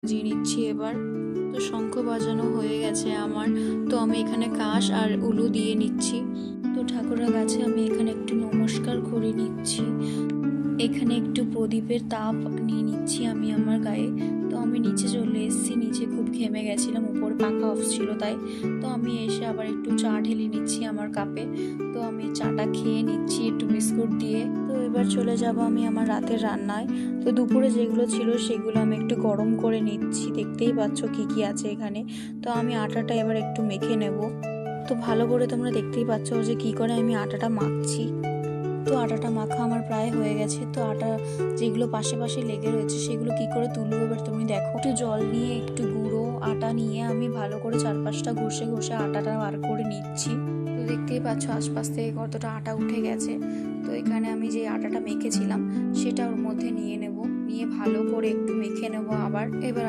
বাজিয়ে নিচ্ছি এবার। তো শঙ্খ বাজানো হয়ে গেছে আমার, তো আমি এখানে কাঁস আর উলু দিয়ে নিচ্ছি। তো ঠাকুরের কাছে আমি এখানে একটু নমস্কার করে নিচ্ছি। এখানে একটু প্রদীপের তাপ নিয়ে নিচ্ছি আমি আমার গায়ে। তো আমি নিচে চলে এসেছি, নিচে খুব ঘেমে গেছিলাম, উপরে পাখা অফ ছিল তাই। তো আমি এসে আবার একটু চা ঢেলে নিচ্ছি আমার কাপে। তো আমি চাটা খেয়ে নিচ্ছি একটু বিস্কুট দিয়ে। তো এবার চলে যাব আমি আমার রাতের রান্নায়। তো দুপুরে যেগুলো ছিল সেগুলো আমি একটু গরম করে নিচ্ছি, দেখতেই পাচ্ছ কি কি আছে এখানে। তো আমি আটাটা এবার একটু মেখে নেব। তো ভালো করে তোমরা দেখতেই পাচ্ছ যে কি করে আমি আটাটা মাখছি। তো আটাটা মাখা আমার প্রায় হয়ে গেছে। তো আটা যেগুলো পাশে পাশে লেগে রয়েছে সেগুলো কি করে তুলবো এবার তুমি দেখো। একটু জল নিয়ে একটু গুঁড়ো আটা নিয়ে আমি ভালো করে চারপাশটা ঘষে ঘষে আটাটা বার করে নিচ্ছি। তো দেখতেই পাচ্ছ আশপাশ থেকে কতটা আটা উঠে গেছে। তো এখানে আমি যে আটাটা মেখেছিলাম সেটা ওর মধ্যে নিয়ে নেব, নিয়ে ভালো করে একটু মেখে নেব আবার। এবার